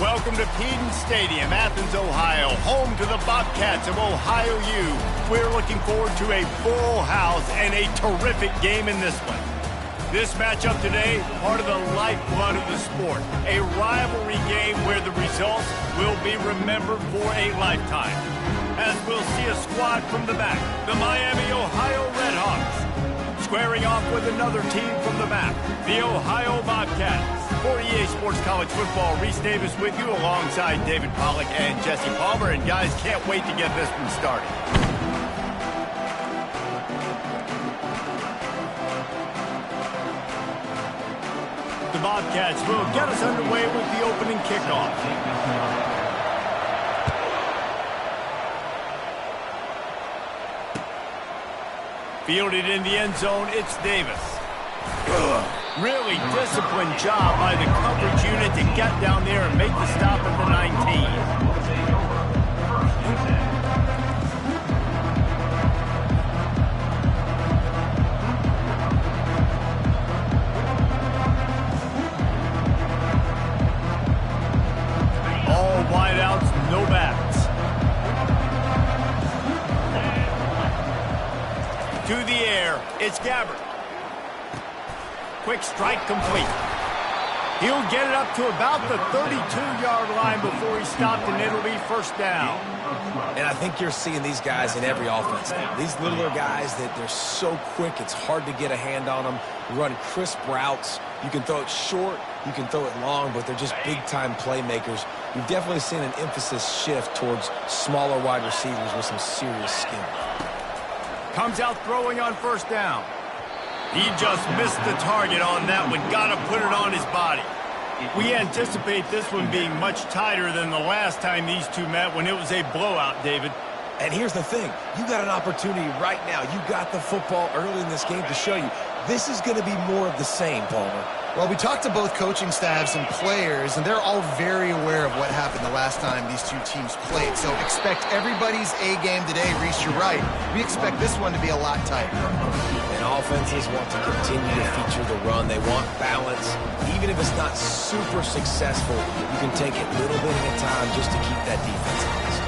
Welcome to Peden Stadium, Athens, Ohio, home to the Bobcats of Ohio U. We're looking forward to a full house and a terrific game in this one. This matchup today, part of the lifeblood of the sport. A rivalry game where the results will be remembered for a lifetime. As we'll see a squad from the back, the Miami, Ohio Redhawks. Squaring off with another team from the back, the Ohio Bobcats. For EA Sports College Football, Reese Davis with you alongside David Pollack and Jesse Palmer. And guys, can't wait to get this one started. The Bobcats will get us underway with the opening kickoff. Fielded in the end zone, it's Davis. Really disciplined job by the coverage unit to get down there and make the stop at the 19. All wideouts, no backs. To the air, it's Gabbard. Quick strike complete. He'll get it up to about the 32-yard line before he's stopped, and it'll be first down. And I think you're seeing these guys in every offense now. These littler guys that they're so quick, it's hard to get a hand on them. Run crisp routes. You can throw it short, you can throw it long, but they're just big-time playmakers. We've definitely seen an emphasis shift towards smaller wide receivers with some serious skill. Comes out throwing on first down. He just missed the target on that one. Got to put it on his body. We anticipate this one being much tighter than the last time these two met when it was a blowout, David. And here's the thing. You got an opportunity right now. You got the football early in this game to show you. This is going to be more of the same, Palmer. Well, we talked to both coaching staffs and players, and they're all very aware of what happened the last time these two teams played. So expect everybody's A game today. Reese, you're right. We expect this one to be a lot tighter. And offenses want to continue to feature the run. They want balance. Even if it's not super successful, you can take it little bit at a time just to keep that defense honest.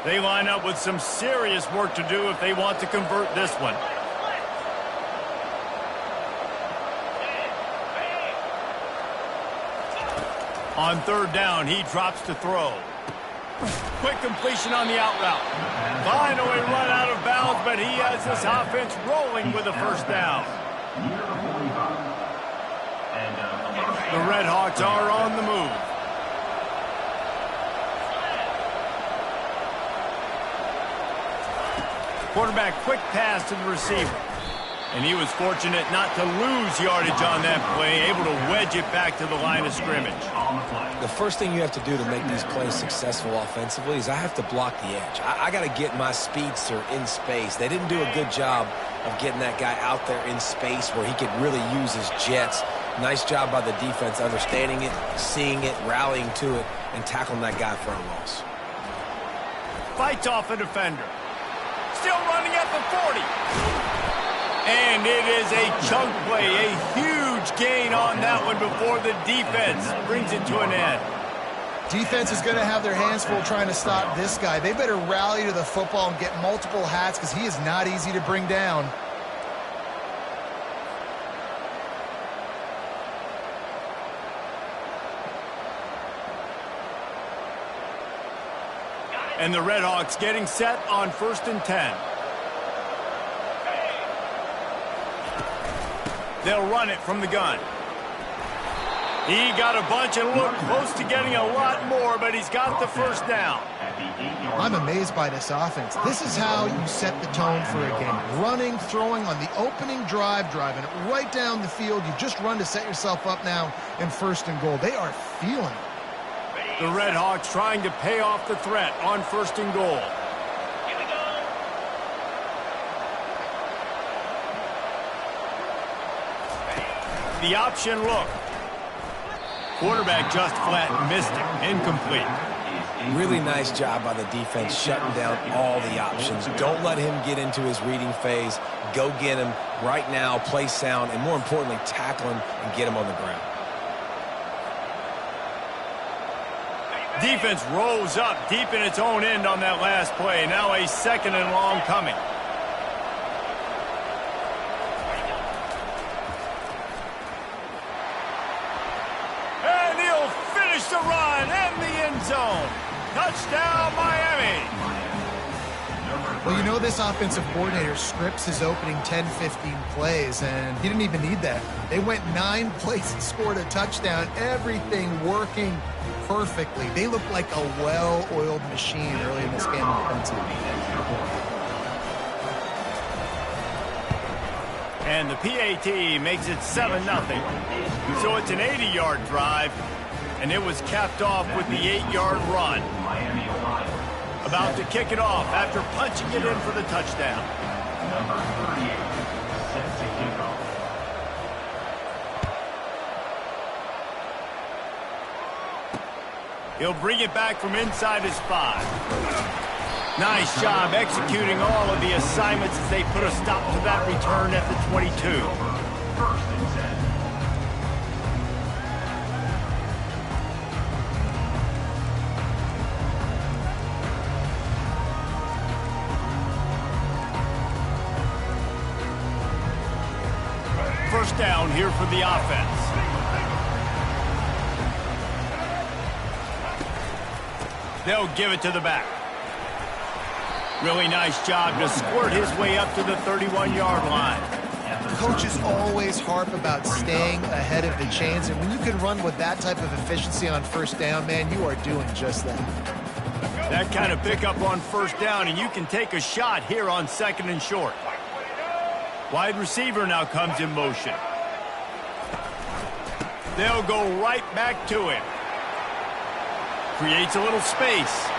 They line up with some serious work to do if they want to convert this one. On third down, he drops to throw. Quick completion on the out route. Finally run out of bounds, but he has this offense rolling with a first down. The Redhawks are on the move. Quarterback quick pass to the receiver. And he was fortunate not to lose yardage on that play, able to wedge it back to the line of scrimmage. The first thing you have to do to make these plays successful offensively is I have to block the edge. I got to get my speedster in space. They didn't do a good job of getting that guy out there in space where he could really use his jets. Nice job by the defense understanding it, seeing it, rallying to it, and tackling that guy for a loss. Fights off a defender. Still running at the 40. And it is a chunk play, a huge gain on that one before the defense brings it to an end. Defense is going to have their hands full trying to stop this guy. They better rally to the football and get multiple hats because he is not easy to bring down. And the Redhawks getting set on 1st and 10. They'll run it from the gun. He got a bunch and looked close to getting a lot more, but he's got the first down. I'm amazed by this offense. This is how you set the tone for a game. Running, throwing on the opening drive, driving it right down the field. You just run to set yourself up now in 1st and goal. They are feeling it. The Redhawks trying to pay off the threat on 1st and goal. The option look. Quarterback just flat missed it. Incomplete. Really nice job by the defense shutting down all the options. Don't let him get into his reading phase. Go get him right now, play sound, and more importantly, tackle him and get him on the ground. Defense rose up deep in its own end on that last play. Now a second and long coming. And he'll finish the run and the end zone. Touchdown, Miami. Well, you know this offensive coordinator scripts his opening 10, 15 plays, and he didn't even need that. They went 9 plays and scored a touchdown. Everything working perfectly. They look like a well-oiled machine early in this game offensively. And the PAT makes it 7-0. So it's an 80-yard drive, and it was capped off with the 8-yard run. About to kick it off after punching it in for the touchdown. Number 38, set to kick off. He'll bring it back from inside his 5. Nice job executing all of the assignments as they put a stop to that return at the 22. First and 10. First down here for the offense. They'll give it to the back. Really nice job to squirt his way up to the 31-yard line. Coaches always harp about staying ahead of the chains, and when you can run with that type of efficiency on first down, man, you are doing just that. That kind of pickup on first down, and you can take a shot here on second and short. Wide receiver now comes in motion. They'll go right back to him. Creates a little space.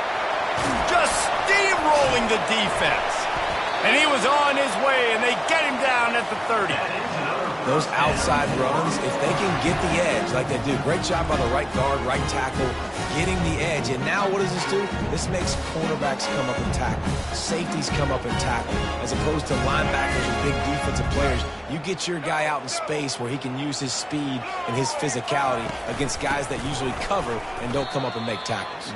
Just steamrolling the defense. And he was on his way, and they get him down at the 30. Those outside runs, if they can get the edge like they do, great job by the right guard, right tackle, getting the edge. And now what does this do? This makes cornerbacks come up and tackle. Safeties come up and tackle. As opposed to linebackers and big defensive players, you get your guy out in space where he can use his speed and his physicality against guys that usually cover and don't come up and make tackles.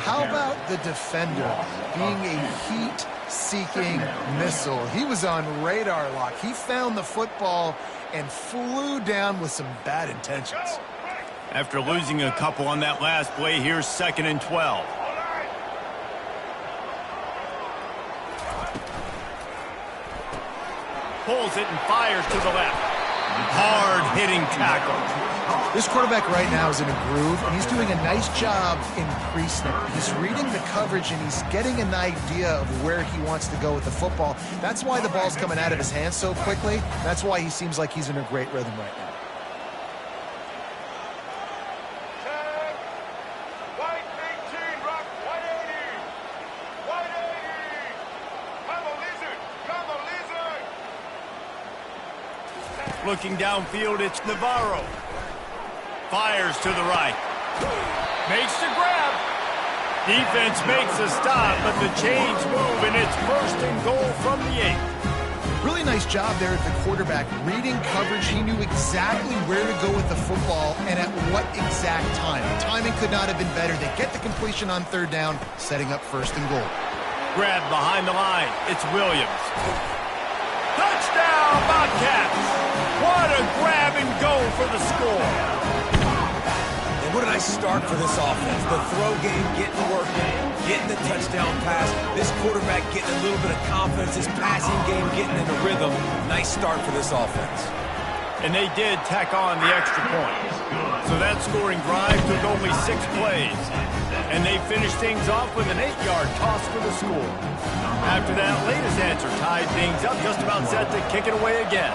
How about the defender being a heat-seeking missile? He was on radar lock. He found the football and flew down with some bad intentions. After losing a couple on that last play, here's second and 12. Pulls it and fires to the left. Hard-hitting tackle. This quarterback right now is in a groove, and he's doing a nice job in pre-snap. He's reading the coverage, and he's getting an idea of where he wants to go with the football. That's why the ball's coming out of his hands so quickly. That's why he seems like he's in a great rhythm right now. Looking downfield, it's Navarro. Fires to the right. Makes the grab. Defense makes a stop, but the chains move, and it's first and goal from the 8. Really nice job there at the quarterback. Reading coverage, he knew exactly where to go with the football and at what exact time. Timing could not have been better. They get the completion on third down, setting up first and goal. Grab behind the line. It's Williams. Touchdown, Bobcats! What a grab and go for the score. And what a nice start for this offense. The throw game getting working, getting the touchdown pass. This quarterback getting a little bit of confidence. This passing game getting into rhythm. Nice start for this offense. And they did tack on the extra point. So that scoring drive took only 6 plays. And they finished things off with an 8-yard toss for the score. After that latest answer tied things up, just about set to kick it away again.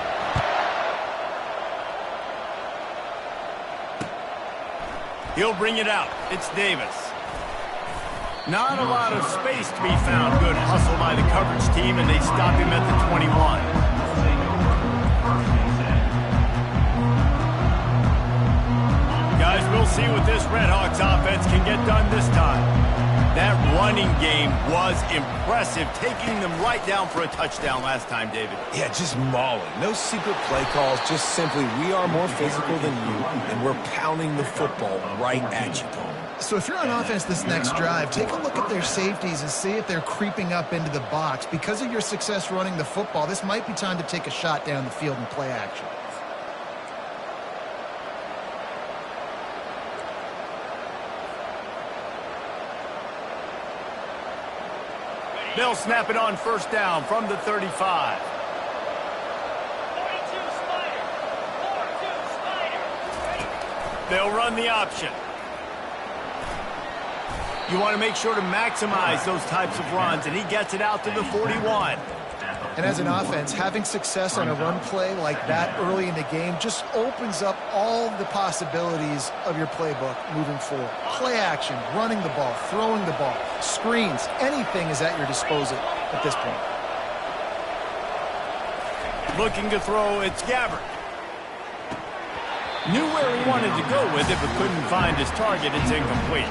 He'll bring it out. It's Davis. Not a lot of space to be found. Good hustle by the coverage team, and they stop him at the 21. Guys, we'll see what this this Redhawks offense can get done this time. That running game was impressive, taking them right down for a touchdown last time, David. Yeah, just mauling. No secret play calls, just simply we are more physical than you, and we're pounding the football right at you, Paul. So if you're on offense this next drive, take a look at their safeties and see if they're creeping up into the box. Because of your success running the football, this might be time to take a shot down the field and play action. They'll snap it on first down from the 35. They'll run the option. You want to make sure to maximize those types of runs, and he gets it out to the 41. And as an offense, having success on a run play like that early in the game just opens up all the possibilities of your playbook moving forward. Play action, running the ball, throwing the ball, screens, anything is at your disposal at this point. Looking to throw, it's Gabbert. Knew where he wanted to go with it, but couldn't find his target. It's incomplete.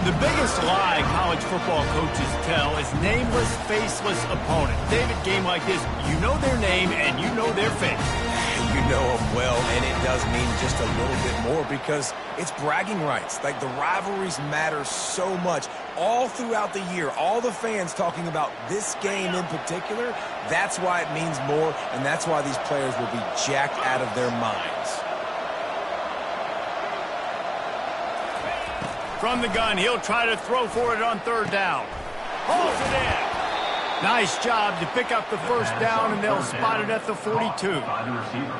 The biggest lie college football coaches tell is nameless, faceless opponent. David, game like this, you know their name and you know their face. You know them well, and it does mean just a little bit more because it's bragging rights. Like, the rivalries matter so much all throughout the year. All the fans talking about this game in particular, that's why it means more, and that's why these players will be jacked out of their minds. From the gun, he'll try to throw for it on third down. Hauls it in. Nice job to pick up the first down, and they'll spot it at the 42.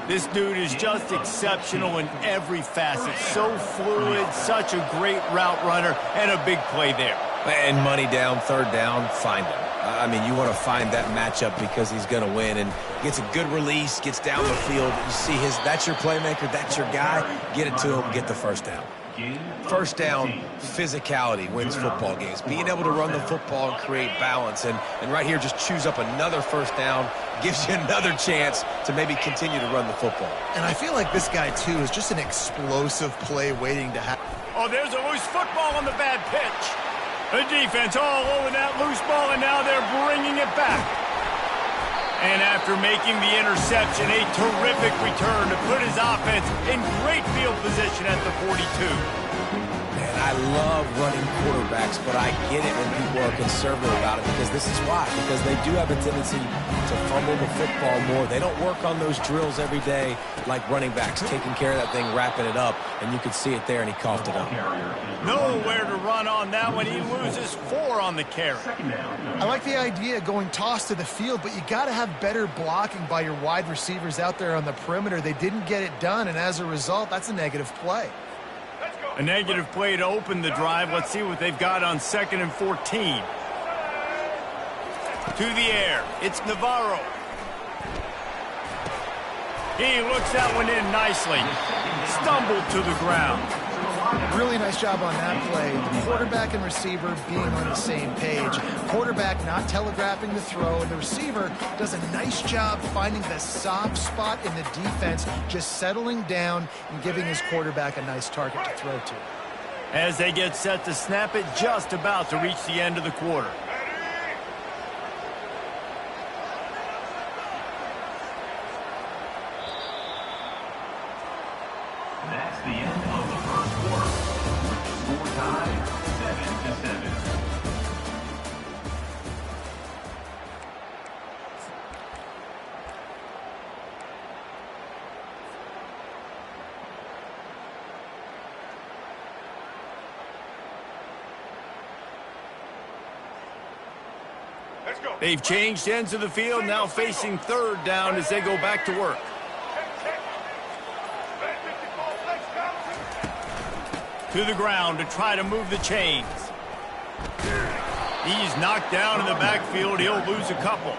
This dude is just exceptional in every facet. So fluid, such a great route runner, and a big play there. And money down, third down, find him. I mean, you want to find that matchup because he's going to win, and gets a good release, gets down the field. You see that's your playmaker, that's your guy. Get it to him, get the first down. First down, physicality wins football games. Being able to run the football and create balance. And right here, just choose up another first down, gives you another chance to maybe continue to run the football. And I feel like this guy, too, is just an explosive play waiting to happen. Oh, there's a loose football on the bad pitch. The defense all over that loose ball, and now they're bringing it back. And after making the interception, a terrific return to put his offense in great field position at the 42. Man, I love running quarterbacks, but I get it when people are conservative about it because this is why. Because they do have a tendency to fumble the football more. They don't work on those drills every day like running backs, taking care of that thing, wrapping it up, and you could see it there, and he coughed it up. Nowhere to run on that one. He loses 4 on the carry. I like the idea of going toss to the field, but you got to have better blocking by your wide receivers out there on the perimeter. They didn't get it done, and as a result, that's a negative play. A negative play to open the drive. Let's see what they've got on 2nd and 14. To the air. It's Navarro. He looks that one in nicely. Stumbled to the ground. Really nice job on that play. The quarterback and receiver being on the same page. Quarterback not telegraphing the throw, and the receiver does a nice job finding the soft spot in the defense, just settling down and giving his quarterback a nice target to throw to. As they get set to snap it, just about to reach the end of the quarter. That's the end of the first quarter. Score tie 7-7. They've changed ends of the field, now facing third down as they go back to work. To the ground to try to move the chains. He's knocked down in the backfield. He'll lose a couple.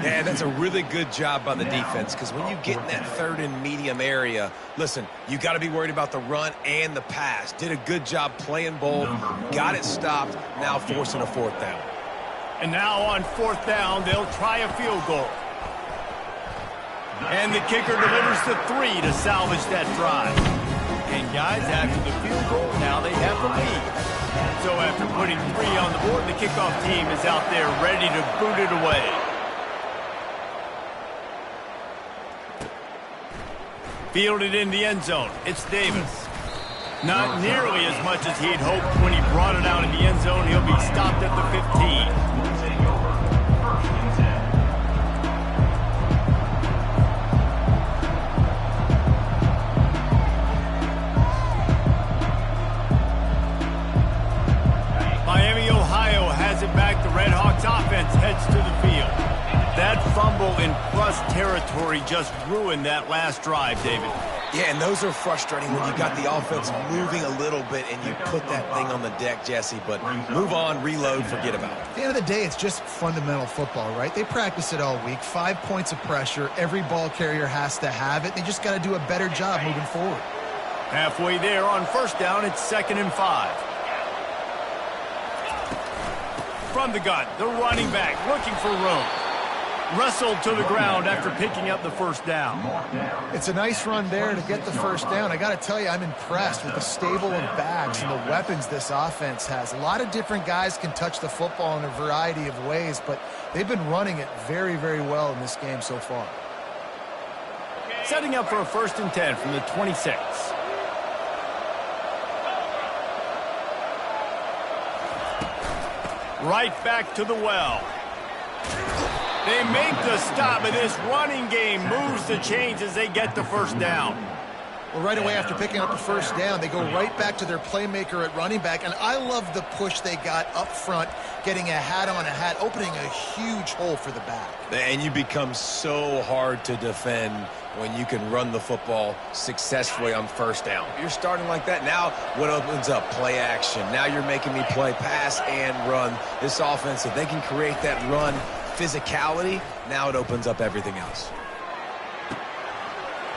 Yeah, that's a really good job by the defense because when you get in that third and medium area, listen, you got to be worried about the run and the pass. Did a good job playing both, got it stopped, now forcing a fourth down. And now on 4th down, they'll try a field goal. And the kicker delivers the 3 to salvage that drive. And guys, after the field goal, now they have the lead. So after putting 3 on the board, the kickoff team is out there ready to boot it away. Fielded in the end zone. It's Davis. Not nearly as much as he'd hoped when he brought it out in the end zone. He'll be stopped at the 15. Miami, Ohio has it back. The Red Hawks offense heads to the field. That fumble in plus territory just ruined that last drive, David. Yeah, and those are frustrating when you got the offense moving a little bit and you put that thing on the deck, Jesse. But move on, reload, forget about it. At the end of the day, it's just fundamental football, right? They practice it all week. 5 points of pressure. Every ball carrier has to have it. They just got to do a better job moving forward. Halfway there on first down, it's 2nd and 5. From the gun, the running back looking for room. Wrestled to the ground after picking up the first down. It's a nice run there to get the first down. I got to tell you, I'm impressed with the stable of backs and the weapons this offense has. A lot of different guys can touch the football in a variety of ways, but they've been running it very, very well in this game so far. Setting up for a 1st and 10 from the 26. Right back to the well. They make the stop, and this running game moves the chains as they get the first down. Well, right away after picking up the first down, they go right back to their playmaker at running back, and I love the push they got up front, getting a hat on a hat, opening a huge hole for the back. And you become so hard to defend when you can run the football successfully on first down. You're starting like that. Now what opens up? Play action. Now you're making me play pass and run. This offense, if they can create that run physicality, now it opens up everything else.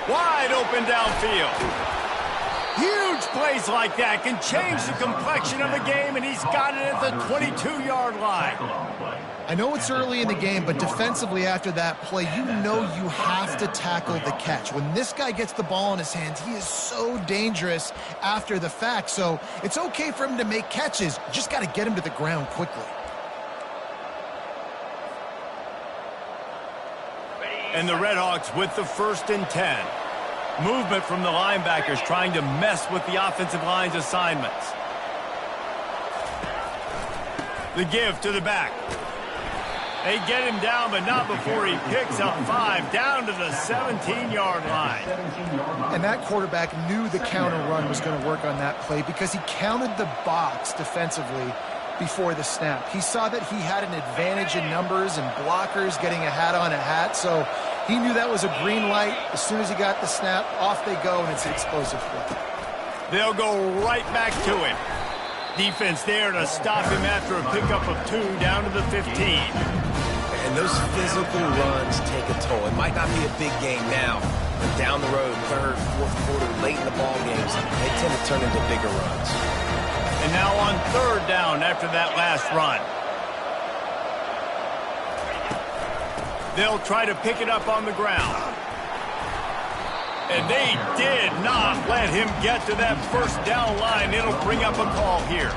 Wide open downfield. Huge plays like that can change the complexion of a game, and he's got it at the 22-yard line. I know it's early in the game, but defensively after that play, you know you have to tackle the catch. When this guy gets the ball in his hands, he is so dangerous after the fact. So it's okay for him to make catches. You just got to get him to the ground quickly. And the Redhawks with the 1st and 10. Movement from the linebackers trying to mess with the offensive line's assignments. The give to the back. They get him down, but not before he picks up 5 down to the 17-yard line. And that quarterback knew the counter run was going to work on that play because he counted the box defensively before the snap. He saw that he had an advantage in numbers and blockers getting a hat on a hat, so he knew that was a green light. As soon as he got the snap, off they go, and it's an explosive play. They'll go right back to him. Defense there to stop him after a pickup of 2 down to the 15. And those physical runs take a toll. It might not be a big game now, but down the road, 3rd, 4th quarter, late in the ball games, they tend to turn into bigger runs. And now on 3rd down after that last run. They'll try to pick it up on the ground. And they did not let him get to that 1st down line. It'll bring up a call here.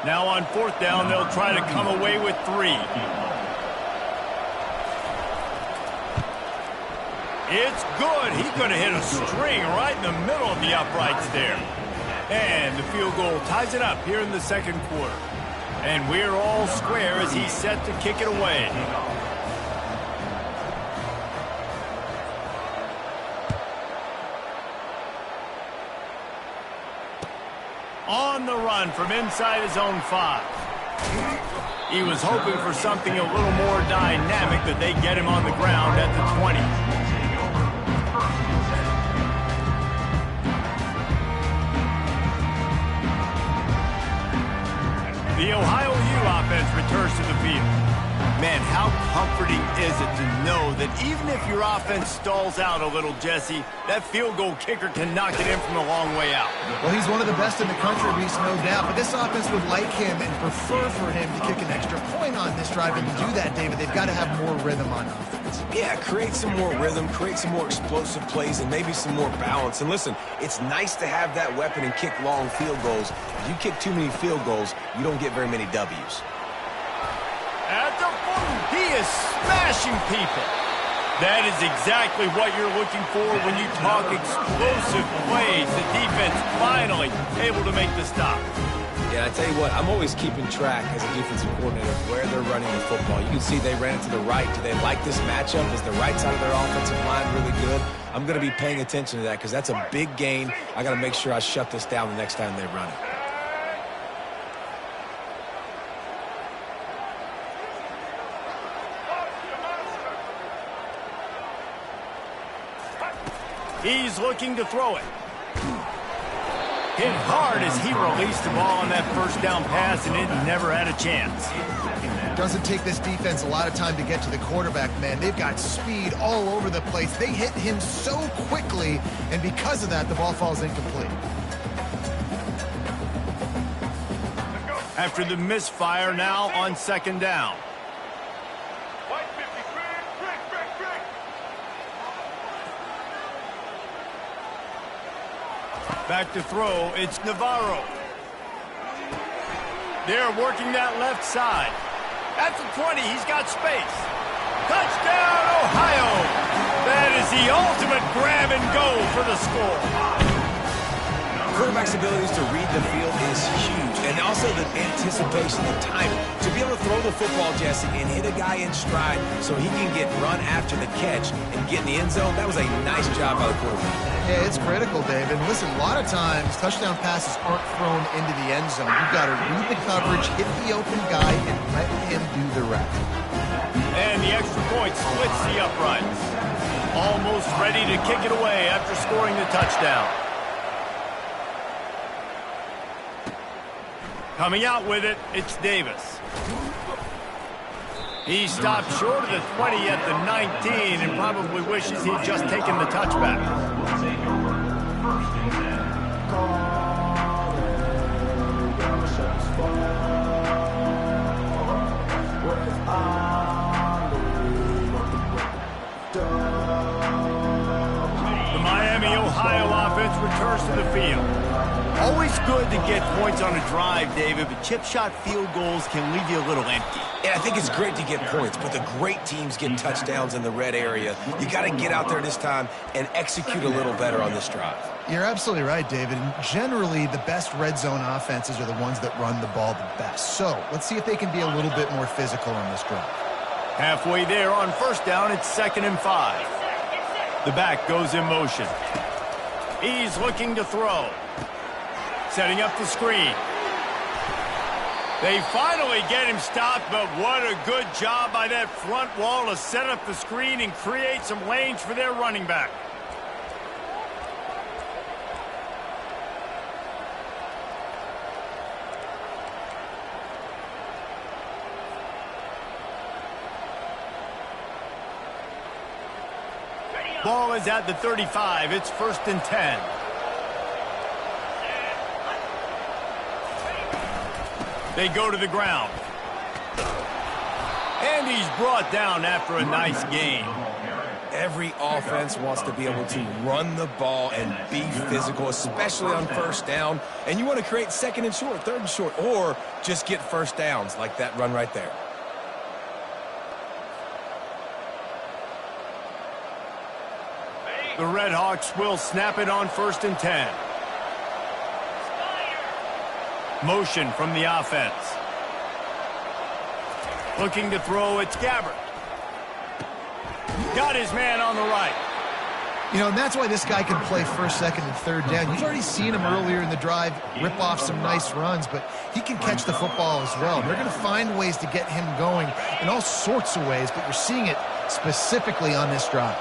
Now on 4th down, they'll try to come away with 3. It's good. He could have hit a string right in the middle of the uprights there. And the field goal ties it up here in the 2nd quarter. And we're all square as he's set to kick it away. On the run from inside his own 5. He was hoping for something a little more dynamic, but they get him on the ground at the 20. The Ohio U offense returns to the field. Man, how comforting is it to know that even if your offense stalls out a little, Jesse, that field goal kicker can knock it in from a long way out. Well, he's one of the best in the country, Reese, no doubt. But this offense would like him and prefer for him to kick an extra point on this drive. And to do that, David, they've got to have more rhythm on offense. Yeah, create some more rhythm, create some more explosive plays, and maybe some more balance. And listen, it's nice to have that weapon and kick long field goals. If you kick too many field goals, you don't get very many W's. At the foot, he is smashing people. That is exactly what you're looking for when you talk explosive plays. The defense finally able to make the stop. Yeah, I tell you what, I'm always keeping track as a defensive coordinator of where they're running the football. You can see they ran it to the right. Do they like this matchup? Is the right side of their offensive line really good? I'm going to be paying attention to that because that's a big gain. I got to make sure I shut this down the next time they run it. He's looking to throw it. Hit hard as he released the ball on that first down pass, and it never had a chance. Doesn't take this defense a lot of time to get to the quarterback, man. They've got speed all over the place. They hit him so quickly, and because of that, the ball falls incomplete. After the misfire, now on second down. Back to throw, it's Navarro. They're working that left side. At the 20, he's got space. Touchdown, Ohio! That is the ultimate grab and go for the score. Quarterback's abilities to read the field is huge, and also the anticipation, the timing. To be able to throw the football, Jesse, and hit a guy in stride so he can get run after the catch and get in the end zone, that was a nice job by the quarterback. Yeah, it's critical, David. Listen, a lot of times, touchdown passes aren't thrown into the end zone. You've got to read the coverage, hit the open guy, and let him do the rest. And the extra point splits the uprights. Almost ready to kick it away after scoring the touchdown. Coming out with it, it's Davis. He stopped short of the 20 at the 19 and probably wishes he'd just taken the touchback. The Miami, Ohio offense returns to the field. Always good to get points on a drive, David, but chip shot field goals can leave you a little empty. Yeah, I think it's great to get points, but the great teams get touchdowns in the red area. You got to get out there this time and execute a little better on this drive. You're absolutely right, David. And generally, the best red zone offenses are the ones that run the ball the best. So let's see if they can be a little bit more physical on this drive. Halfway there on first down, it's 2nd and 5. The back goes in motion. He's looking to throw. Setting up the screen. They finally get him stopped, but what a good job by that front wall to set up the screen and create some lanes for their running back. Ball is at the 35. It's 1st and 10. They go to the ground. And he's brought down after a nice gain. Every offense wants to be able to run the ball and be physical, especially on first down. And you want to create 2nd and short, 3rd and short, or just get first downs like that run right there. The Red Hawks will snap it on 1st and 10. Motion from the offense. Looking to throw, it's Gabbert. Got his man on the right. You know, and that's why this guy can play 1st, 2nd, and 3rd down. You've already seen him earlier in the drive rip off some nice runs, but he can catch the football as well. They're going to find ways to get him going in all sorts of ways, but you're seeing it specifically on this drive.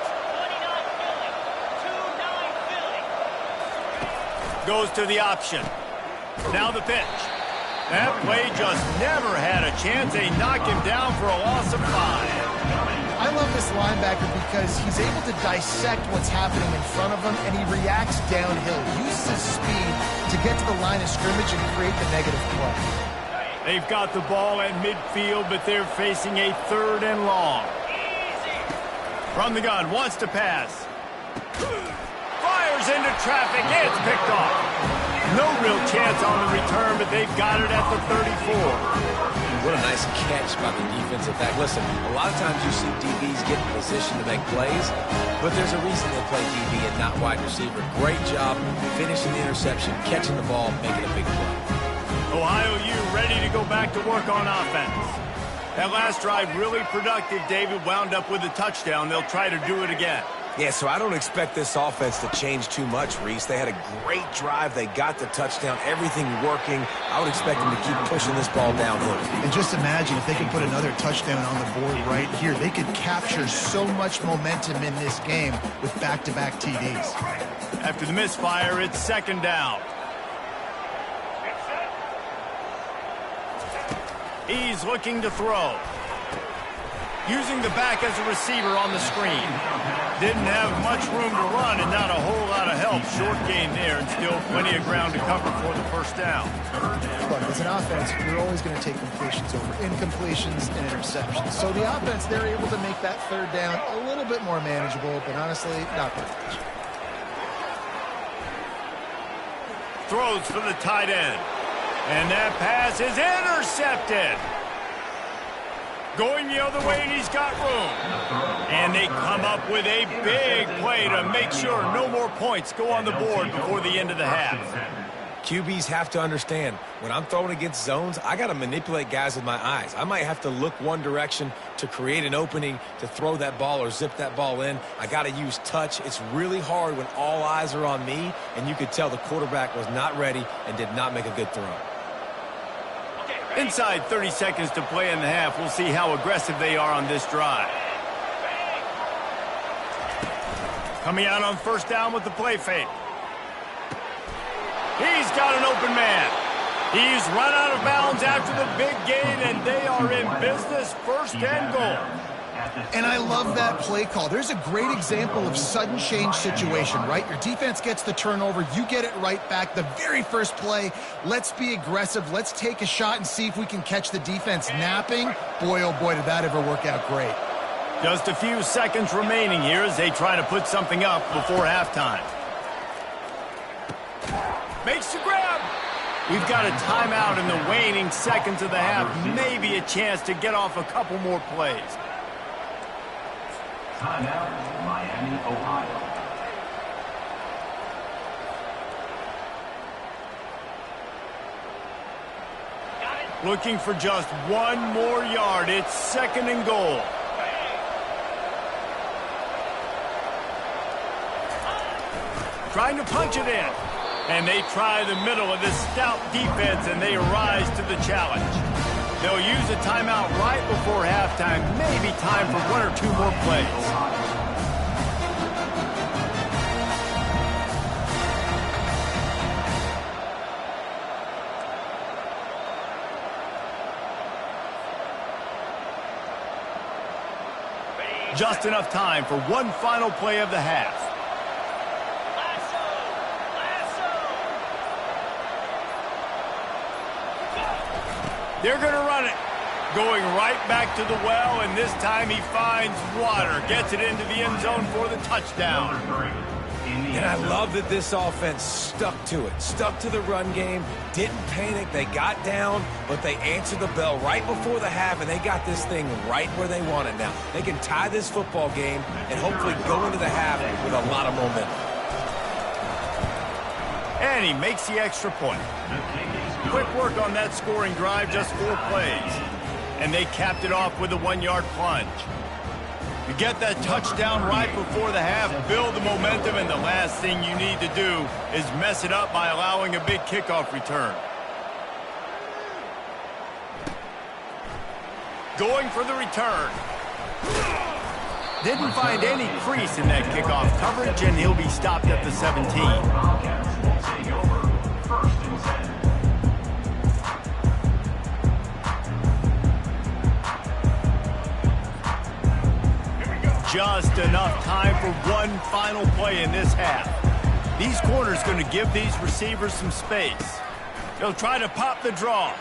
Goes to the option. Now the pitch. That play just never had a chance. They knock him down for a loss of 5. I love this linebacker because he's able to dissect what's happening in front of him, and he reacts downhill. He uses his speed to get to the line of scrimmage and create the negative play. They've got the ball at midfield, but they're facing a 3rd and long. From the gun, wants to pass. Fires into traffic. It's picked off. No real chance on the return, but they've got it at the 34. What a nice catch by the defensive back. Listen, a lot of times you see DBs get in position to make plays, but there's a reason they play DB and not wide receiver. Great job finishing the interception, catching the ball, making a big play. Ohio U ready to go back to work on offense. That last drive really productive. David wound up with a touchdown. They'll try to do it again. Yeah, so I don't expect this offense to change too much, Reese. They had a great drive. They got the touchdown, everything working. I would expect them to keep pushing this ball downhill. And just imagine if they could put another touchdown on the board right here. They could capture so much momentum in this game with back-to-back TDs. After the misfire, it's 2nd down. He's looking to throw. Using the back as a receiver on the screen. Didn't have much room to run and not a whole lot of help. Short gain there and still plenty of ground to cover for the 1st down. Look, as an offense, you're always going to take completions over incompletions and interceptions. So the offense, they're able to make that 3rd down a little bit more manageable, but honestly, not very much. Throws for the tight end. And that pass is intercepted. Going the other way, and he's got room. And they come up with a big play to make sure no more points go on the board before the end of the half. QBs have to understand, when I'm throwing against zones, I got to manipulate guys with my eyes. I might have to look one direction to create an opening to throw that ball or zip that ball in. I got to use touch. It's really hard when all eyes are on me, and you could tell the quarterback was not ready and did not make a good throw. Inside 30 seconds to play in the half. We'll see how aggressive they are on this drive. Coming out on 1st down with the play fake. He's got an open man. He's run out of bounds after the big gain, and they are in business. 1st and goal. And I love that play call. There's a great example of sudden change situation, right? Your defense gets the turnover. You get it right back. The very first play, let's be aggressive. Let's take a shot and see if we can catch the defense napping. Boy, oh boy, did that ever work out great. Just a few seconds remaining here as they try to put something up before halftime. Makes the grab. We've got a timeout in the waning seconds of the half. Maybe a chance to get off a couple more plays. Timeout, Miami, Ohio. Looking for just 1 more yard. It's 2nd and goal. Trying to punch it in. And they try the middle of this stout defense, and they rise to the challenge. They'll use a timeout right before halftime. Maybe time for 1 or 2 more plays. Just enough time for 1 final play of the half. They're going to run it. Going right back to the well, and this time he finds water. Gets it into the end zone for the touchdown. And I love that this offense stuck to it. Stuck to the run game. Didn't panic. They got down, but they answered the bell right before the half, and they got this thing right where they want it now. They can tie this football game and hopefully go into the half with a lot of momentum. And he makes the extra point. Quick work on that scoring drive, just 4 plays. And they capped it off with a 1-yard plunge. You get that touchdown right before the half, build the momentum, and the last thing you need to do is mess it up by allowing a big kickoff return. Going for the return. Didn't find any crease in that kickoff coverage, and he'll be stopped at the 17. Take over, 1st and 10. just enough time for one final play in this half. These corners going to give these receivers some space. They'll try to pop the draw.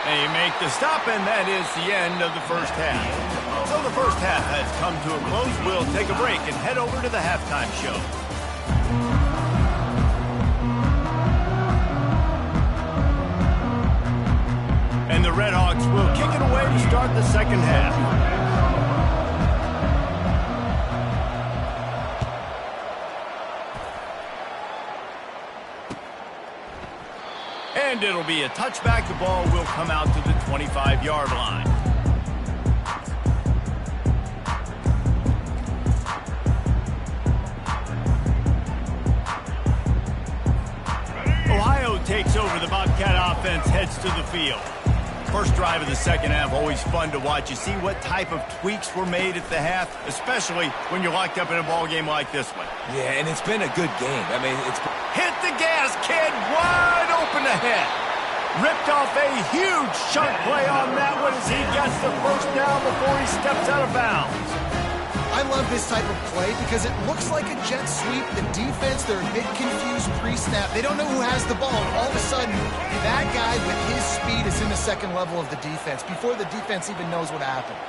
They make the stop, and that is the end of the first half. So the first half has come to a close. We'll take a break and head over to the halftime show. And the Redhawks will kick it away to start the second half. And it'll be a touchback. The ball will come out to the 25-yard line. Ohio takes over. The Bobcat offense heads to the field. First drive of the second half, always fun to watch. You see what type of tweaks were made at the half, especially when you're locked up in a ball game like this one. Yeah, and it's been a good game. I mean, it's... Hit the gas, kid, wide open ahead. Ripped off a huge chunk play on that one as he gets the first down before he steps out of bounds. I love this type of play because it looks like a jet sweep. The defense, they're a bit confused pre-snap. They don't know who has the ball. And all of a sudden, that guy with his speed is in the second level of the defense before the defense even knows what happened.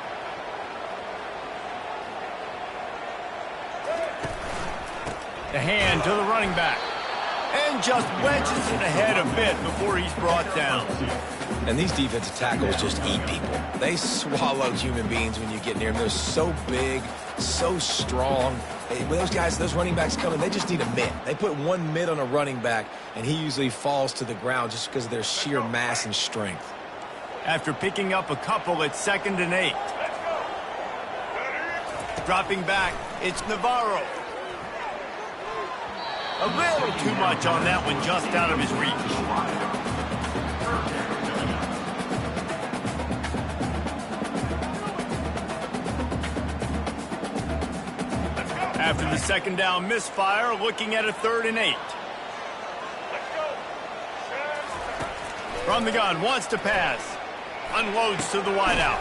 The hand to the running back. And just wedges it ahead a bit before he's brought down. And these defensive tackles just eat people. They swallow human beings when you get near them. They're so big, so strong. When those guys, those running backs come in, they just need a mid. They put one mid on a running back, and he usually falls to the ground just because of their sheer mass and strength. After picking up a couple, it's 2nd and 8. Dropping back, it's Navarro. A little too much on that one, just out of his reach. After the second down misfire, looking at a 3rd and 8. From the gun, wants to pass. Unloads to the wideout.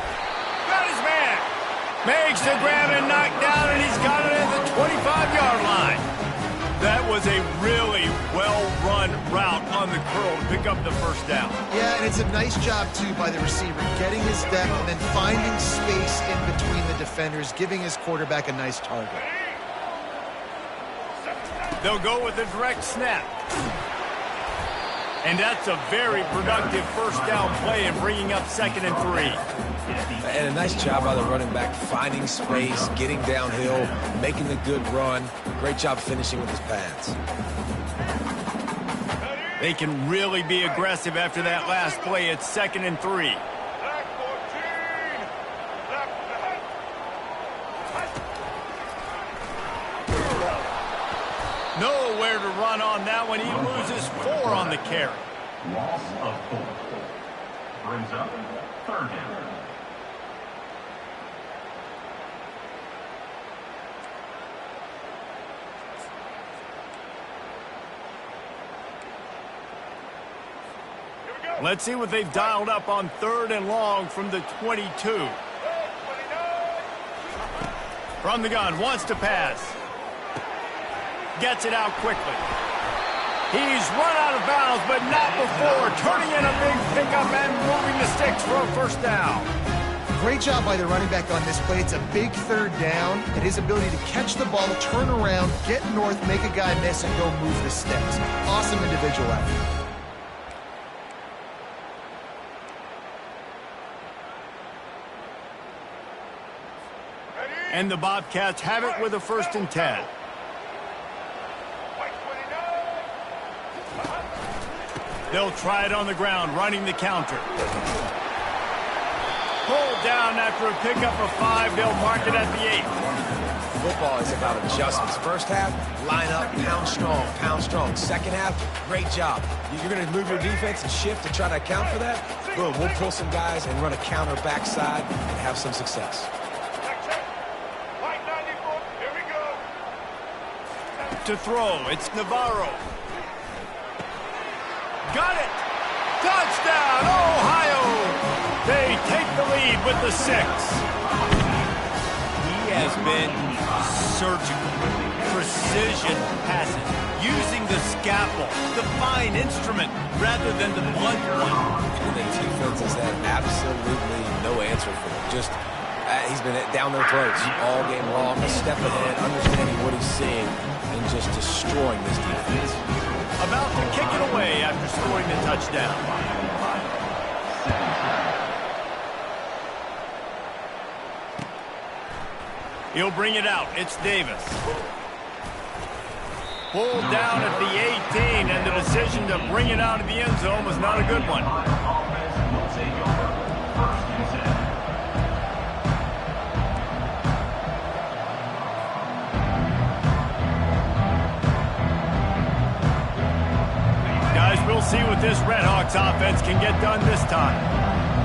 Got his man. Makes the grab and knock down, and he's got it at the 25-yard line. That was a really well-run route on the curl to pick up the first down. Yeah, and it's a nice job, too, by the receiver, getting his depth and then finding space in between the defenders, giving his quarterback a nice target. They'll go with a direct snap. And that's a very productive first down play and bringing up 2nd and 3. And a nice job by the running back, finding space, getting downhill, making the good run. Great job finishing with his pads. They can really be aggressive after that last play. It's 2nd and 3. Nowhere to run on that one. He loses 4 on the carry. Loss of 4. Brings up 3rd down. Let's see what they've dialed up on 3rd and long from the 22. From the gun, wants to pass. Gets it out quickly. He's run out of bounds, but not before turning in a big pickup and moving the sticks for a first down. Great job by the running back on this play. It's a big 3rd down, and his ability to catch the ball, turn around, get north, make a guy miss, and go move the sticks. Awesome individual effort. And the Bobcats have it with a 1st and 10. They'll try it on the ground, running the counter. Pulled down after a pickup of 5. They'll mark it at the 8. Football is about adjustments. First half, line up, pound strong, pound strong. Second half, great job. You're going to move your defense and shift to try to account for that? Boom, we'll pull some guys and run a counter backside and have some success. To throw, it's Navarro. Got it! Touchdown, Ohio! They take the lead with the 6. has been surgical. Precision passes, using the scalpel, the fine instrument, rather than the blunt one. And the defense has had absolutely no answer for him. Just, he's been down their throats all game long, a step ahead, understanding what he's seeing, and just destroying this defense. About to kick it away after scoring the touchdown. He'll bring it out. It's Davis. Pulled down at the 18, and the decision to bring it out of the end zone was not a good one. Guys, we'll see what this Redhawks offense can get done this time.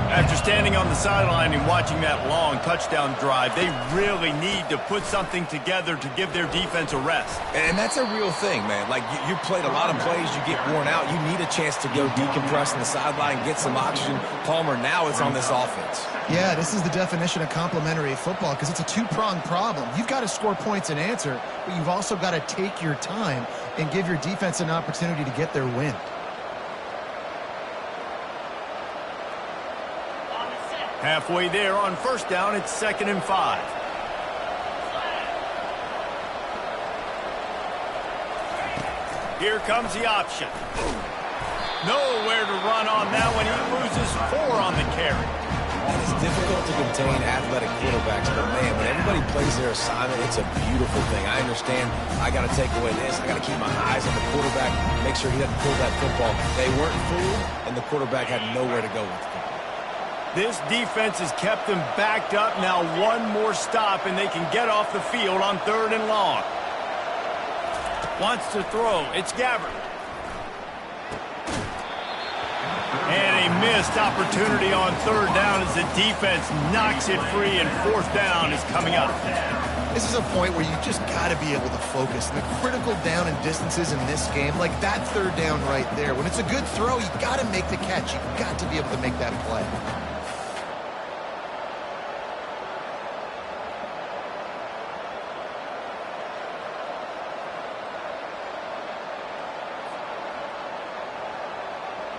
After standing on the sideline and watching that long touchdown drive, they really need to put something together to give their defense a rest. And that's a real thing, man. Like, you played a lot of plays, you get worn out, you need a chance to go decompress on the sideline, get some oxygen. Palmer, now it's on this offense. Yeah, this is the definition of complementary football because it's a two-pronged problem. You've got to score points and answer, but you've also got to take your time and give your defense an opportunity to get their win. Halfway there on first down, it's 2nd and 5. Here comes the option. Nowhere to run on that one. He loses 4 on the carry. It's difficult to contain athletic quarterbacks, but man, when everybody plays their assignment, it's a beautiful thing. I understand I got to take away this. I got to keep my eyes on the quarterback, make sure he doesn't pull that football. They weren't fooled, and the quarterback had nowhere to go with the football. This defense has kept them backed up. Now one more stop, and they can get off the field on 3rd and long. Wants to throw. It's Gabbard. And a missed opportunity on 3rd down as the defense knocks it free, and 4th down is coming up. This is a point where you just got to be able to focus. The critical down and distances in this game, like that 3rd down right there. When it's a good throw, you got to make the catch. You got to be able to make that play.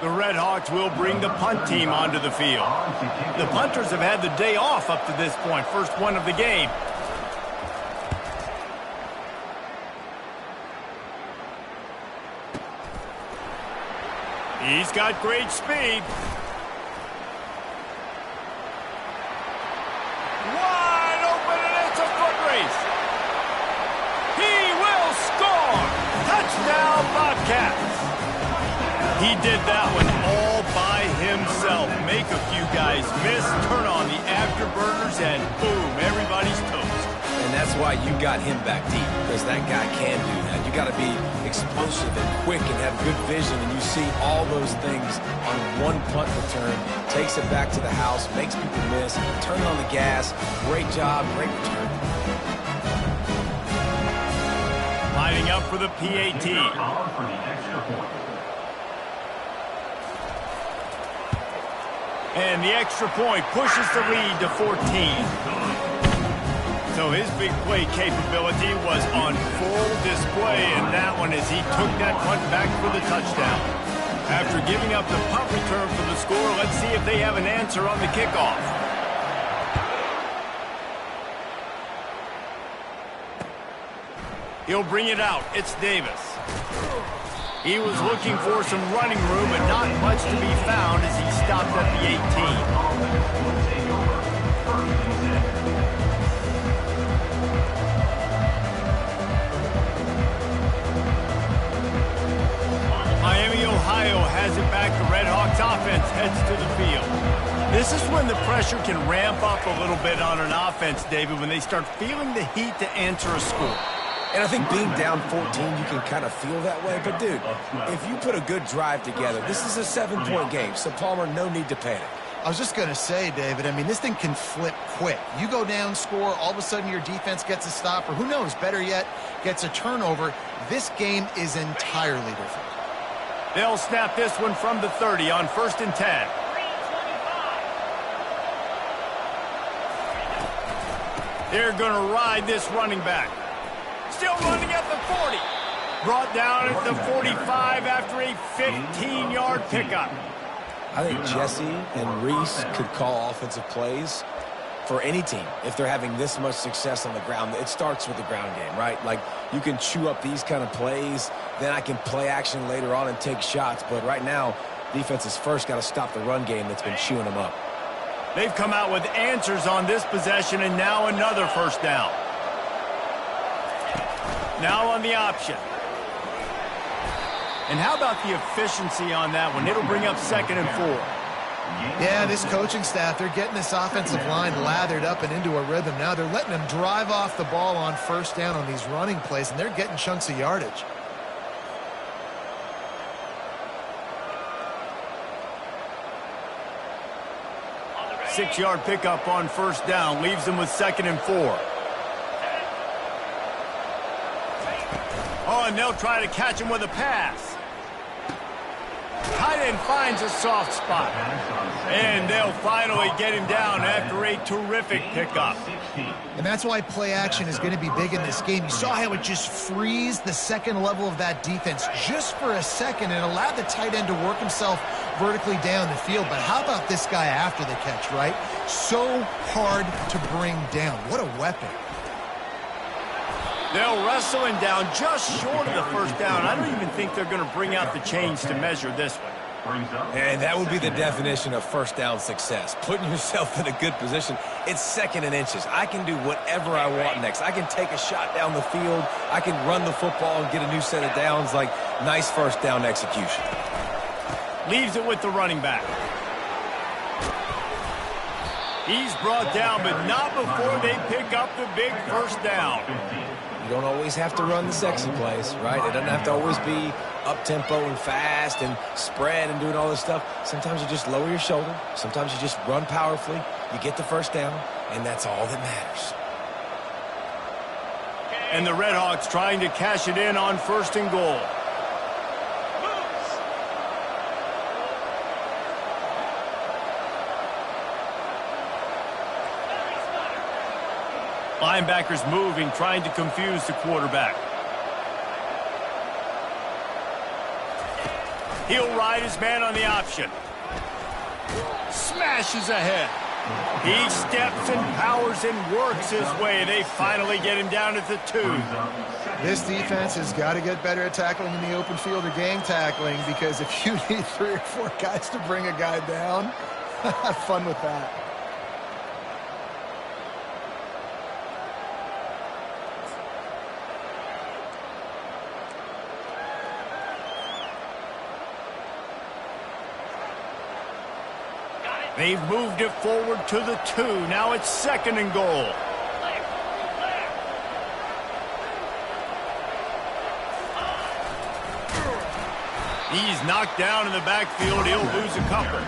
The Redhawks will bring the punt team onto the field. The punters have had the day off up to this point. First one of the game. He's got great speed. Wide open, and it's a foot race. He will score. Touchdown, Bobcats. He did that one all by himself. Make a few guys miss, turn on the afterburners, and boom, everybody's toast. And that's why you got him back deep, because that guy can do that. You got to be explosive and quick and have good vision, and you see all those things on one punt return. Takes it back to the house, makes people miss, turn on the gas. Great job, great return. Lining up for the PAT. And the extra point pushes the lead to 14. So his big play capability was on full display in that one as he took that punt back for the touchdown. After giving up the punt return for the score, let's see if they have an answer on the kickoff. He'll bring it out. It's Davis. He was looking for some running room, but not much to be found as he stopped at the 18. Miami, Ohio has it back. The Redhawks offense heads to the field. This is when the pressure can ramp up a little bit on an offense, David, when they start feeling the heat to answer a score. And I think being down 14, you can kind of feel that way. But, dude, if you put a good drive together, this is a 7-point game. So, Palmer, no need to panic. I was just going to say, David, I mean, this thing can flip quick. You go down, score, all of a sudden your defense gets a stop, or who knows, better yet, gets a turnover. This game is entirely different. They'll snap this one from the 30 on 1st and 10. They're going to ride this running back. Still running at the 40. Brought down at the 45 after a 15-yard pickup. I think Jesse and Reese could call offensive plays for any team if they're having this much success on the ground. It starts with the ground game, right? Like, you can chew up these kind of plays, then I can play action later on and take shots. But right now, defense has first got to stop the run game that's been chewing them up. They've come out with answers on this possession, and now another first down. Now on the option. And how about the efficiency on that one? It'll bring up 2nd and 4. Yeah, this coaching staff, they're getting this offensive line lathered up and into a rhythm. Now they're letting them drive off the ball on first down on these running plays, and they're getting chunks of yardage. Six-yard pickup on first down leaves them with 2nd and 4. Oh, and they'll try to catch him with a pass. Tight end finds a soft spot. And they'll finally get him down after a terrific pickup. And that's why play action is going to be big in this game. You saw how it just frees the second level of that defense just for a second and allowed the tight end to work himself vertically down the field. But how about this guy after the catch, right? So hard to bring down. What a weapon. They'll wrestle him down just short of the first down. I don't even think they're going to bring out the chains to measure this one. And that would be the definition of first down success. Putting yourself in a good position. It's 2nd and inches. I can do whatever I want next. I can take a shot down the field. I can run the football and get a new set of downs. Like, nice first down execution. Leaves it with the running back. He's brought down, but not before they pick up the big first down. You don't always have to run the sexy plays, right? It doesn't have to always be up-tempo and fast and spread and doing all this stuff. Sometimes you just lower your shoulder. Sometimes you just run powerfully. You get the first down, and that's all that matters. And the Redhawks trying to cash it in on 1st and goal. Linebackers moving, trying to confuse the quarterback. He'll ride his man on the option. Smashes ahead. He steps and powers and works his way. They finally get him down at the 2. This defense has got to get better at tackling in the open field or game tackling, because if you need 3 or 4 guys to bring a guy down, have fun with that. They've moved it forward to the 2. Now it's 2nd and goal. He's knocked down in the backfield. He'll lose a couple.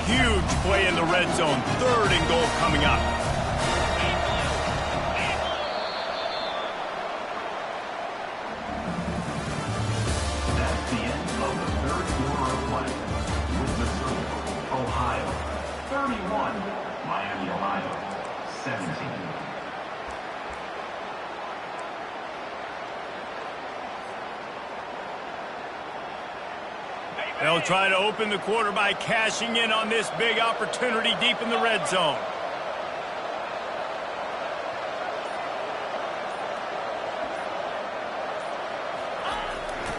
Huge play in the red zone. 3rd and goal coming up. Ohio, 31. Miami, Ohio, 17. They'll try to open the quarter by cashing in on this big opportunity deep in the red zone.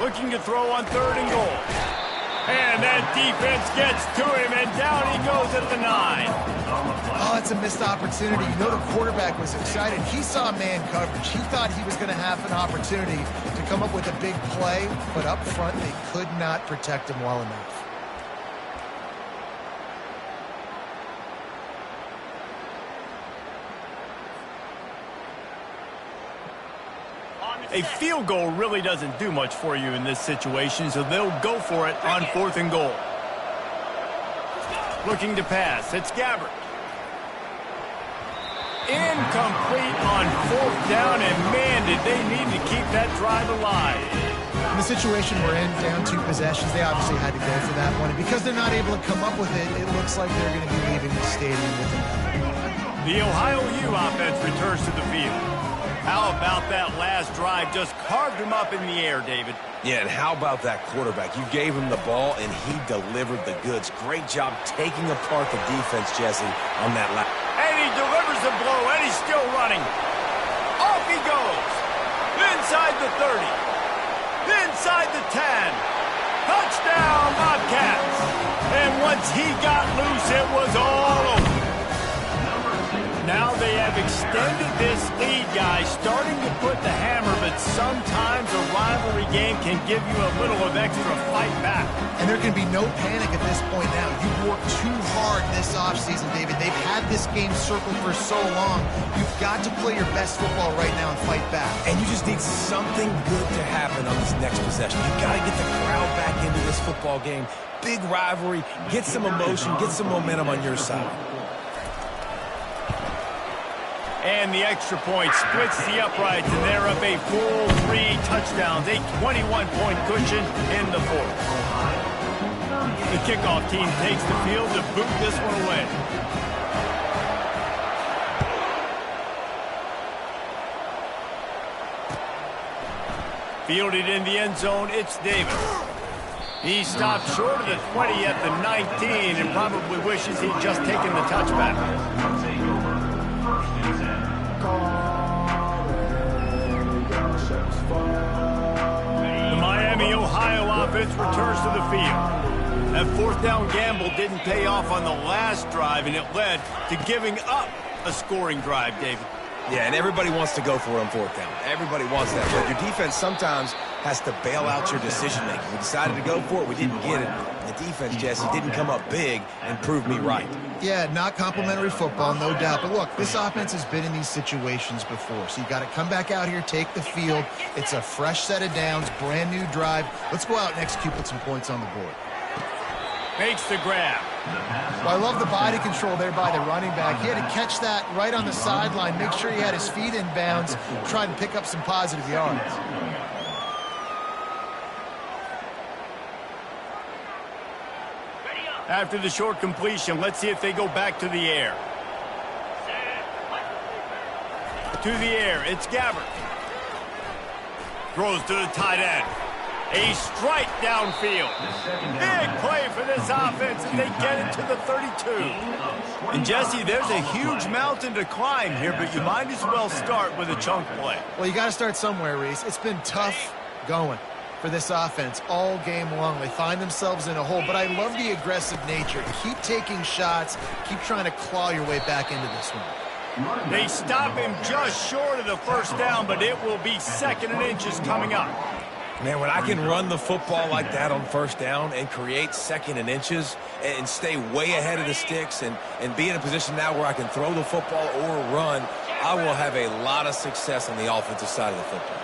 Looking to throw on 3rd and goal. And that defense gets to him, and down he goes at the 9. Oh, it's a missed opportunity. You know, the quarterback was excited. He saw man coverage. He thought he was going to have an opportunity to come up with a big play, but up front they could not protect him well enough. A field goal really doesn't do much for you in this situation, so they'll go for it on 4th and goal. Looking to pass. It's Gabbert. Incomplete on 4th down, and man, did they need to keep that drive alive. In the situation we're in, down 2 possessions, they obviously had to go for that one. And because they're not able to come up with it, it looks like they're going to be leaving the stadium with it. The Ohio U offense returns to the field. How about that last drive? Just carved him up in the air, David. Yeah, and how about that quarterback? You gave him the ball, and he delivered the goods. Great job taking apart the defense, Jesse, on that last. And he delivers the blow, and he's still running. Off he goes. Inside the 30. Inside the 10. Touchdown, Bobcats. And once he got loose, it was all over. Now they have extended this lead, guys, starting to put the hammer, but sometimes a rivalry game can give you a little of extra fight back. And there can be no panic at this point now. You've worked too hard this offseason, David. They've had this game circled for so long. You've got to play your best football right now and fight back. And you just need something good to happen on this next possession. You've got to get the crowd back into this football game. Big rivalry. Get some emotion. Get some momentum on your side. And the extra point splits the uprights, and they're up a full 3 touchdowns, a 21-point cushion in the 4th. The kickoff team takes the field to boot this one away. Fielded in the end zone, it's Davis. He stopped short of the 20 at the 19 and probably wishes he'd just taken the touchback. The Miami, Ohio offense returns to the field. That 4th down gamble didn't pay off on the last drive, and it led to giving up a scoring drive, David. Yeah, and everybody wants to go for it on 4th down. Everybody wants that. But your defense sometimes has to bail out your decision-making. We decided to go for it. We didn't get it. The defense, Jesse, didn't come up big and prove me right. Yeah, not complimentary football, no doubt. But look, this offense has been in these situations before. So you got to come back out here, take the field. It's a fresh set of downs, brand new drive. Let's go out and execute, put some points on the board. Makes the grab. Well, I love the body control there by the running back. He had to catch that right on the sideline, make sure he had his feet in bounds, try and pick up some positive yards. After the short completion, let's see if they go back to the air. To the air, it's Gabbert. Throws to the tight end. A strike downfield. Big play for this offense as they get it to the 32. And, Jesse, there's a huge mountain to climb here, but you might as well start with a chunk play. Well, you got to start somewhere, Reese. It's been tough going for this offense all game long. They find themselves in a hole, but I love the aggressive nature. Keep taking shots. Keep trying to claw your way back into this one. They stop him just short of the 1st down, but it will be 2nd and inches coming up. Man, when I can run the football like that on 1st down and create 2nd and inches and stay way ahead of the sticks and be in a position now where I can throw the football or run, I will have a lot of success on the offensive side of the football.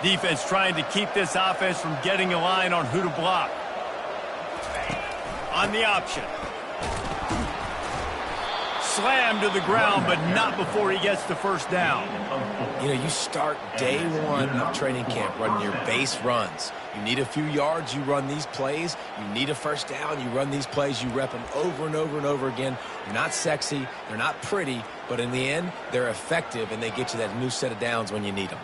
Defense trying to keep this offense from getting a line on who to block. On the option. Slammed to the ground, but not before he gets the 1st down. You know, you start day 1 of training camp running your base runs. You need a few yards, you run these plays. You need a 1st down, you run these plays. You rep them over and over and over again. They're not sexy, they're not pretty, but in the end, they're effective, and they get you that new set of downs when you need them.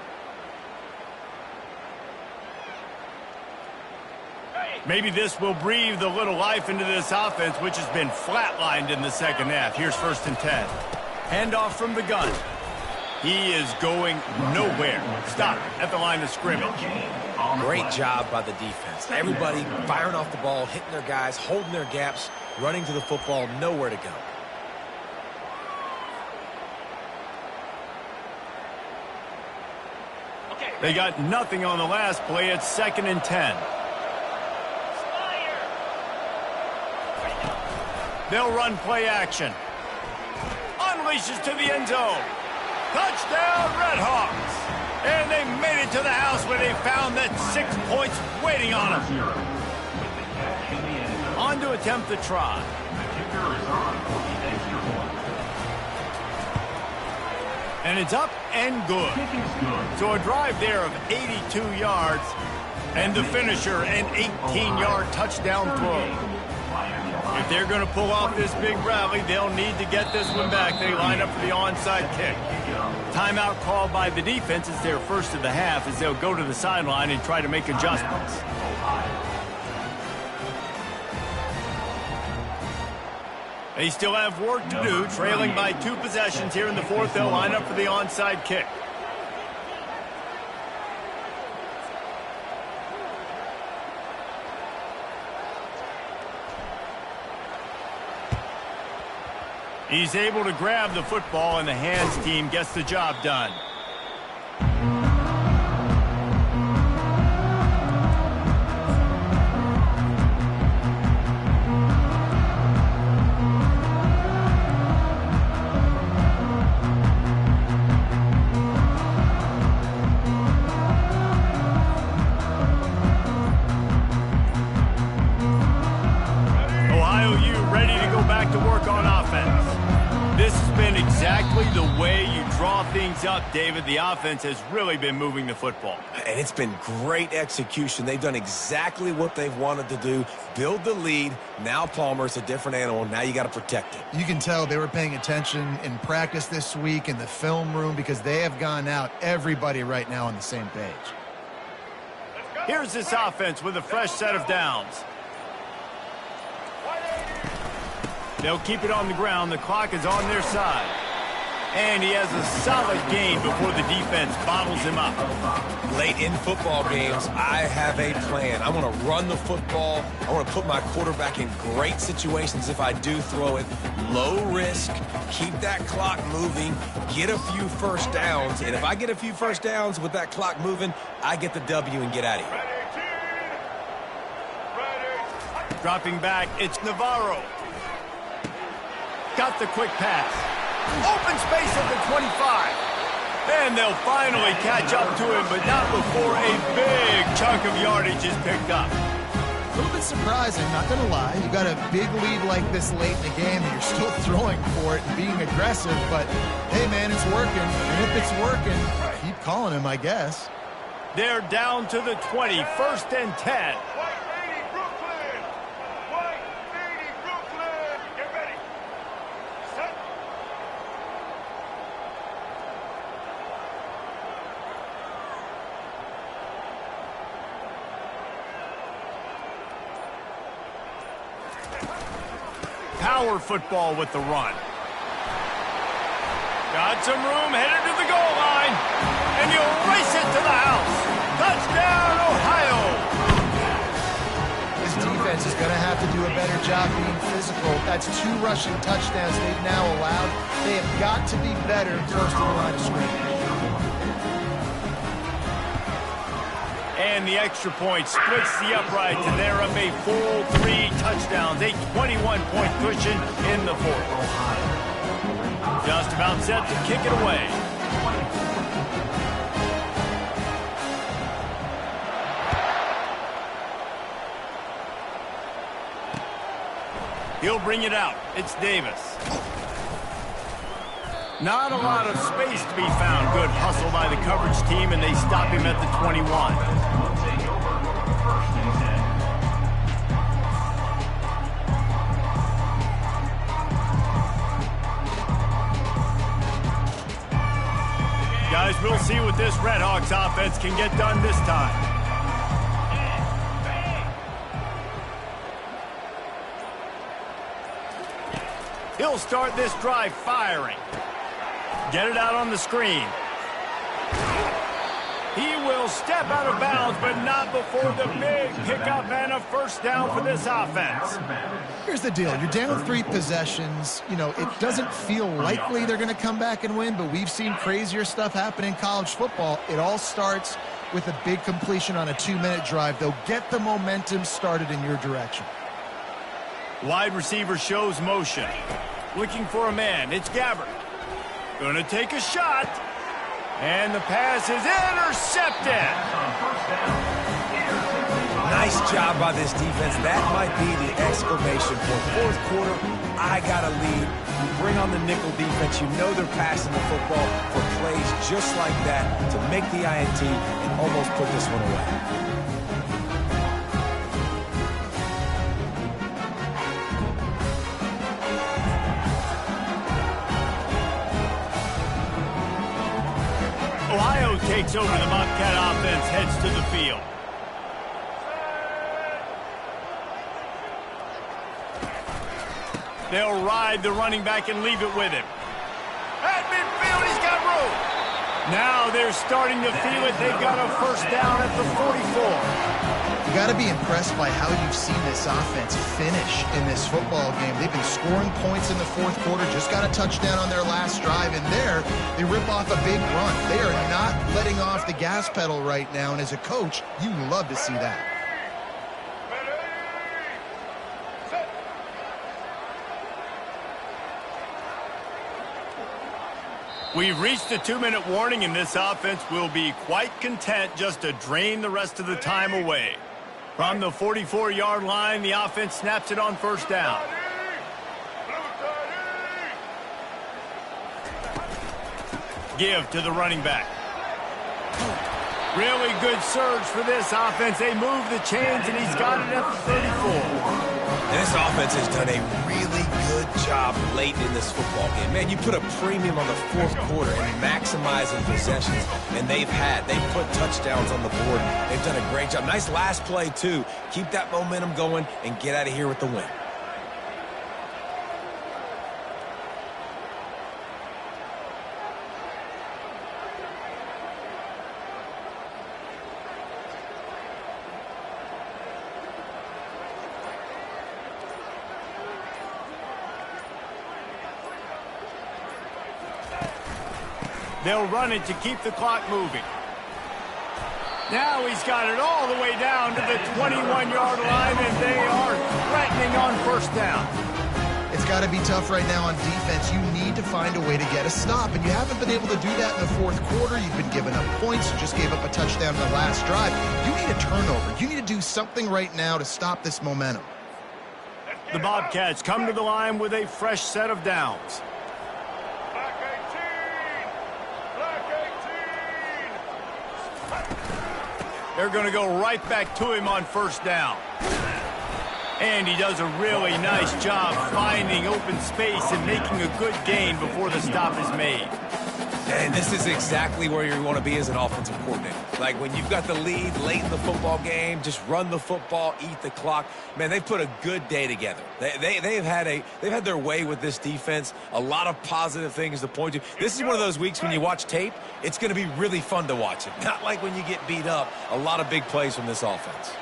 Maybe this will breathe a little life into this offense, which has been flatlined in the 2nd half. Here's 1st and 10. Handoff from the gun. He is going nowhere. Stop at the line of scrimmage. Great job by the defense. Everybody firing off the ball, hitting their guys, holding their gaps, running to the football, nowhere to go. They got nothing on the last play. It's 2nd and 10. They'll run play action. Unleashes to the end zone. Touchdown, Redhawks. And they made it to the house where they found that 6 points waiting on them. On to attempt the try. And it's up and good. So a drive there of 82 yards, and the finisher, an 18-yard touchdown throw. If they're going to pull off this big rally, they'll need to get this one back. They line up for the onside kick. Timeout called by the defense is their first of the half as they'll go to the sideline and try to make adjustments. They still have work to do, trailing by 2 possessions here in the fourth. They'll line up for the onside kick. He's able to grab the football, and the hands team gets the job done. Ohio U ready to go back to work on offense. This has been exactly the way you draw things up, David. The offense has really been moving the football. And it's been great execution. They've done exactly what they've wanted to do. Build the lead. Now Palmer's a different animal. Now you got to protect it. You can tell they were paying attention in practice this week in the film room because they have gone out, everybody right now on the same page. Here's this offense with a fresh set of downs. They'll keep it on the ground. The clock is on their side. And he has a solid gain before the defense bottles him up. Late in football games, I have a plan. I want to run the football. I want to put my quarterback in great situations if I do throw it. Low risk, keep that clock moving, get a few first downs. And if I get a few first downs with that clock moving, I get the W and get out of here. Dropping back, it's Navarro. Got the quick pass. Open space at the 25. And they'll finally catch up to him, but not before a big chunk of yardage is picked up. A little bit surprising, not going to lie. You got a big lead like this late in the game, and you're still throwing for it and being aggressive. But, hey, man, it's working. And if it's working, keep calling him, I guess. They're down to the 20, 1st and 10. Power football with the run. Got some room, headed to the goal line, and you'll race it to the house. Touchdown, Ohio! This defense is going to have to do a better job being physical. That's 2 rushing touchdowns they've now allowed. They have got to be better close to the line of scrimmage. And the extra point splits the uprights, and they're up a full 3 touchdowns, a 21-point cushion in the fourth. Just about set to kick it away. He'll bring it out. It's Davis. Not a lot of space to be found. Good hustle by the coverage team, and they stop him at the 21. Guys, we'll see what this Redhawks offense can get done this time. He'll start this drive firing. Get it out on the screen. He will step out of bounds, but not before the big pickup and a first down for this offense. Here's the deal. You're down 3 possessions. You know, it doesn't feel likely they're going to come back and win, but we've seen crazier stuff happen in college football. It all starts with a big completion on a 2-minute drive. They'll get the momentum started in your direction. Wide receiver shows motion. Looking for a man. It's Gabbard. Going to take a shot. And the pass is intercepted. Nice job by this defense. That might be the exclamation point. Fourth quarter, I got a lead. You bring on the nickel defense. You know they're passing the football for plays just like that to make the INT and almost put this one away. Ohio takes over. The Bobcat offense heads to the field. They'll ride the running back and leave it with him. At midfield, he's got room. Now they're starting to feel it. They've got a first down at the 44. You got to be impressed by how you've seen this offense finish in this football game. They've been scoring points in the fourth quarter, just got a touchdown on their last drive, and there they rip off a big run. They are not letting off the gas pedal right now, and as a coach, you love to see that. We've reached the 2-minute warning, and this offense will be quite content just to drain the rest of the time away. From the 44-yard line, the offense snaps it on first down. Give to the running back. Really good surge for this offense. They move the chains, and he's got it at the 34. And this offense has done a really good job late in this football game. Man, you put a premium on the fourth quarter and maximizing possessions, and they've put touchdowns on the board. They've done a great job. Nice last play, too. Keep that momentum going and get out of here with the win. They'll run it to keep the clock moving. Now he's got it all the way down to the 21-yard line, and they are threatening on first down. It's got to be tough right now on defense. You need to find a way to get a stop, and you haven't been able to do that in the fourth quarter. You've been giving up points. You just gave up a touchdown in the last drive. You need a turnover. You need to do something right now to stop this momentum. The Bobcats come to the line with a fresh set of downs. They're going to go right back to him on first down. And he does a really nice job finding open space and making a good gain before the stop is made. And this is exactly where you want to be as an offensive coordinator. Like when you've got the lead late in the football game, just run the football, eat the clock. Man, they've put a good day together. They've had their way with this defense. A lot of positive things to point to. This is one of those weeks when you watch tape, it's going to be really fun to watch it. Not like when you get beat up. A lot of big plays from this offense.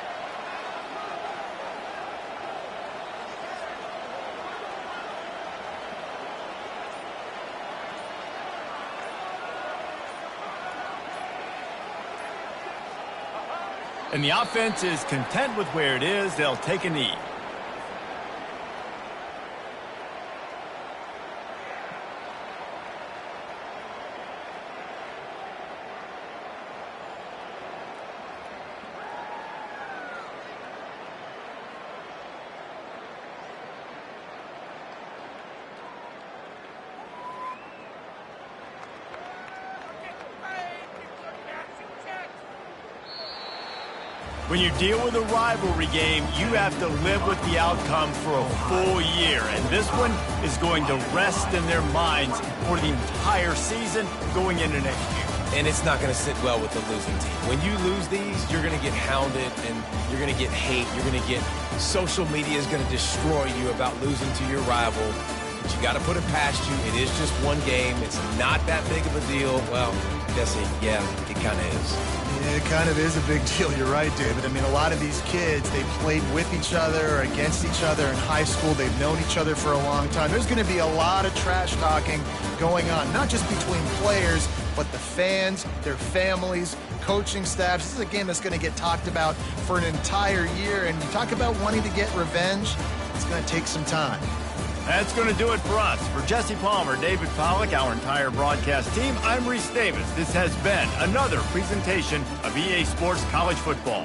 And the offense is content with where it is. They'll take a knee. When you deal with a rivalry game, you have to live with the outcome for a full year. And this one is going to rest in their minds for the entire season going into next year. And it's not going to sit well with the losing team. When you lose these, you're going to get hounded and you're going to get hate. You're going to get social media is going to destroy you about losing to your rival. But you got to put it past you. It is just one game. It's not that big of a deal. Well, yeah, it kind of is. Yeah, it kind of is a big deal. You're right, David. I mean, a lot of these kids, they played with each other or against each other in high school. They've known each other for a long time. There's going to be a lot of trash talking going on, not just between players, but the fans, their families, coaching staffs. This is a game that's going to get talked about for an entire year. And you talk about wanting to get revenge, it's going to take some time. That's going to do it for us. For Jesse Palmer, David Pollack, our entire broadcast team, I'm Reese Davis. This has been another presentation of EA Sports College Football.